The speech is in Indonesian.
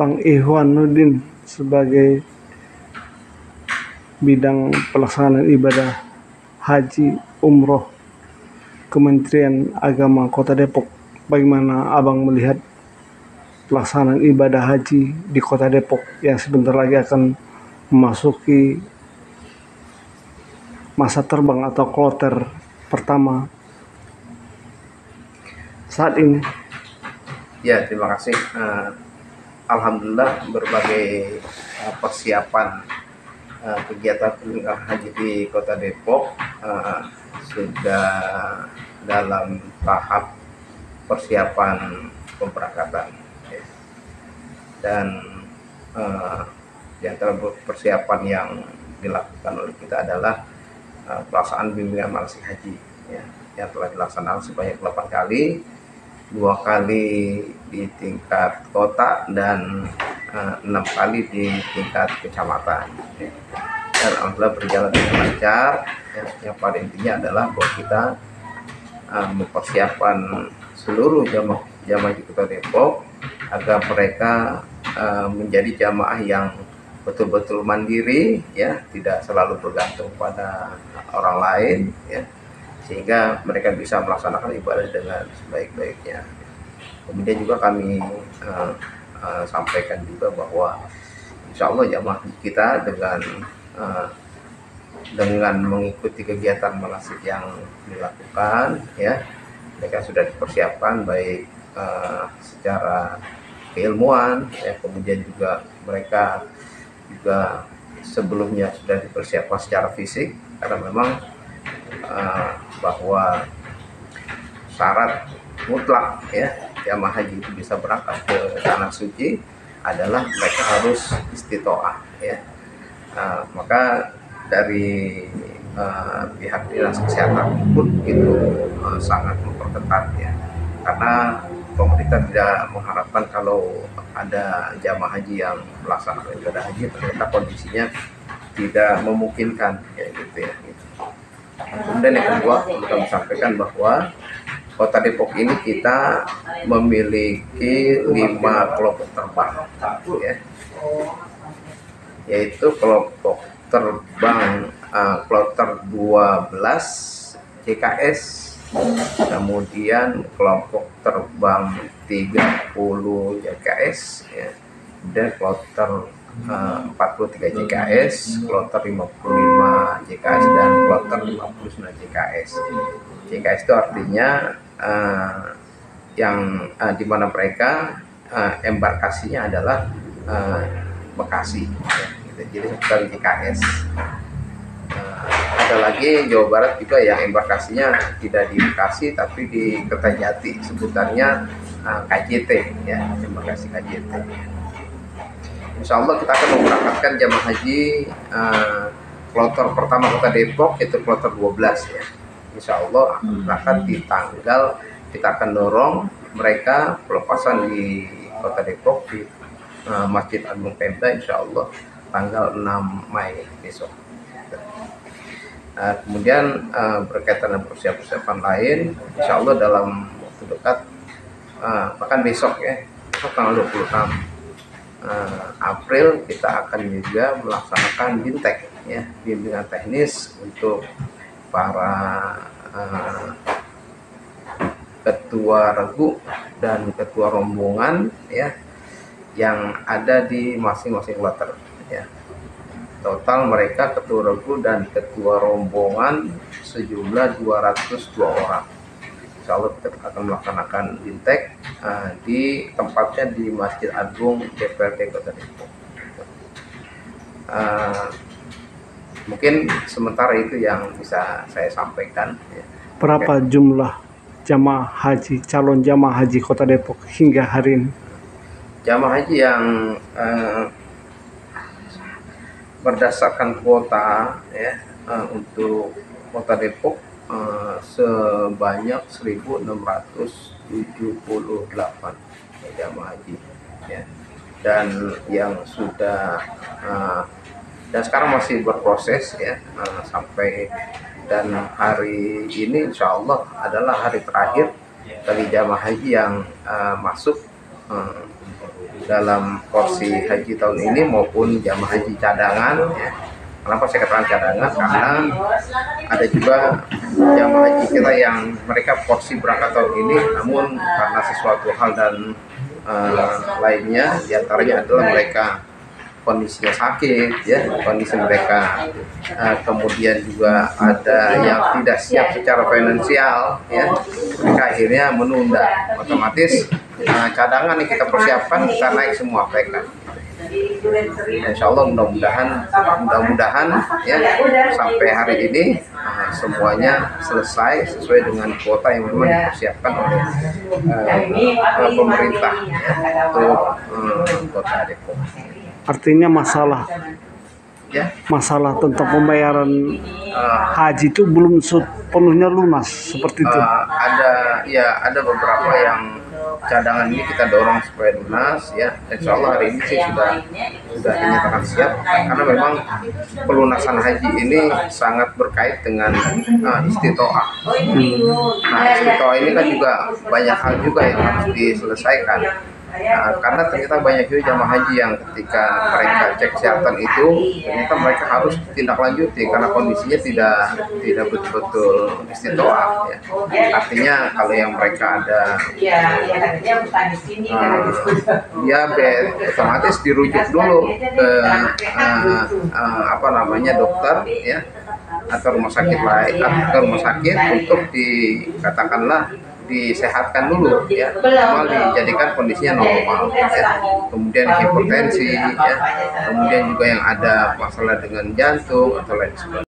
Bang Ihwanuddin sebagai bidang pelaksanaan ibadah haji umroh Kementerian Agama Kota Depok. Bagaimana Abang melihat pelaksanaan ibadah haji di Kota Depok yang sebentar lagi akan memasuki masa terbang atau kloter pertama saat ini? Ya, terima kasih. Alhamdulillah berbagai persiapan kegiatan penyelenggaraan haji di Kota Depok sudah dalam tahap persiapan pemberangkatan, ya. Dan di antara persiapan yang dilakukan oleh kita adalah pelaksanaan bimbingan manasik haji, ya, yang telah dilaksanakan sebanyak 8 kali, 2 kali di tingkat kota dan 6 kali di tingkat kecamatan, ya. Dan alhamdulillah berjalan dengan lancar, ya. Yang pada intinya adalah bahwa kita mempersiapkan seluruh jamaah di Kota Depok agar mereka menjadi jamaah yang betul-betul mandiri, ya, tidak selalu bergantung pada orang lain, ya, sehingga mereka bisa melaksanakan ibadah dengan sebaik-baiknya. Kemudian juga kami sampaikan juga bahwa insya Allah jamaah kita dengan mengikuti kegiatan manasik yang dilakukan, ya, mereka sudah dipersiapkan baik secara keilmuan, ya, kemudian juga mereka juga sebelumnya sudah dipersiapkan secara fisik, karena memang bahwa syarat mutlak, ya, jamaah haji itu bisa berangkat ke tanah suci adalah mereka harus istitoah, ya. Maka dari pihak dinas kesehatan pun itu sangat memperketat, ya, karena pemerintah tidak mengharapkan kalau ada jamaah haji yang melaksanakan ibadah haji ternyata kondisinya tidak memungkinkan, ya, gitu, ya, gitu. Kemudian yang kedua, kami sampaikan bahwa Kota Depok ini kita memiliki 5 kelompok terbang, ya, yaitu kelompok terbang kloter 12 JKS, kemudian kelompok terbang 30 JKS, ya, dan kloter 43 JKS, kloter 55 JKS, dan kloter 59 JKS. JKS itu artinya yang dimana mereka embarkasinya adalah Bekasi, ya, gitu. Jadi sekitar JKS. Ada lagi Jawa Barat juga yang embarkasinya tidak di Bekasi tapi di Kertajati, sebutannya KJT, ya, embarkasi KJT. Insya Allah kita akan memberangkatkan jamaah haji kloter pertama Kota Depok, yaitu kloter 12, ya. Insya Allah akan di tanggal, kita akan dorong mereka pelepasan di Kota Depok di Masjid Agung Pemda, insya Allah tanggal 6 Mei besok. Kemudian berkaitan dengan persiapan lain, insya Allah dalam waktu dekat, bahkan besok, ya, besok tanggal 26 April kita akan juga melaksanakan BINTEK, ya, bimbingan teknis untuk para ketua regu dan ketua rombongan, ya, yang ada di masing-masing kloter, ya. Total mereka ketua regu dan ketua rombongan sejumlah 202 orang. Insya Allah kita akan melaksanakan BINTEK di tempatnya di Masjid Agung DPRD Kota Depok. Mungkin sementara itu yang bisa saya sampaikan, ya. Berapa jumlah jamaah haji, calon jamaah haji Kota Depok hingga hari ini? Jamaah haji yang berdasarkan kuota, ya, untuk Kota Depok sebanyak 1.678 jamaah haji, ya. Dan yang sudah dan sekarang masih berproses, ya, sampai dan hari ini insya Allah adalah hari terakhir bagi jamaah haji yang masuk eh, dalam porsi haji tahun ini maupun jamaah haji cadangan ya. Kenapa saya katakan cadangan? Karena ada juga jamaah haji kita yang mereka porsi berangkat tahun ini, namun karena sesuatu hal dan lainnya, diantaranya adalah mereka kondisinya sakit, ya kondisi mereka, kemudian juga ada yang tidak siap secara finansial, ya mereka akhirnya menunda. Otomatis cadangan yang kita persiapkan kita naik semua mereka. Insya Allah mudah-mudahan ya sampai hari ini semuanya selesai sesuai dengan kuota yang memang dipersiapkan oleh pemerintah ya, untuk Kota Depok. Artinya masalah tentang pembayaran haji itu belum sepenuhnya lunas seperti itu. Ada beberapa yang cadangan ini kita dorong supaya lunas ya. Insya Allah hari ini sih sudah dinyatakan siap, karena memang pelunasan haji ini sangat berkait dengan istitoah. Nah, istitoah ini kan juga banyak hal juga yang harus diselesaikan. Karena ternyata banyak juga jamaah haji yang ketika mereka cek kesehatan itu ternyata mereka harus tindak lanjuti karena kondisinya tidak betul-betul istitoah ya. Artinya kalau yang mereka ada diabetes otomatis dirujuk dulu ke dokter ya, atau rumah sakit lain, atau rumah sakit untuk dikatakanlah disehatkan dulu ya, normal dijadikan kondisinya normal ya. Kemudian hipertensi ya, kemudian juga yang ada masalah dengan jantung atau lain sebagainya.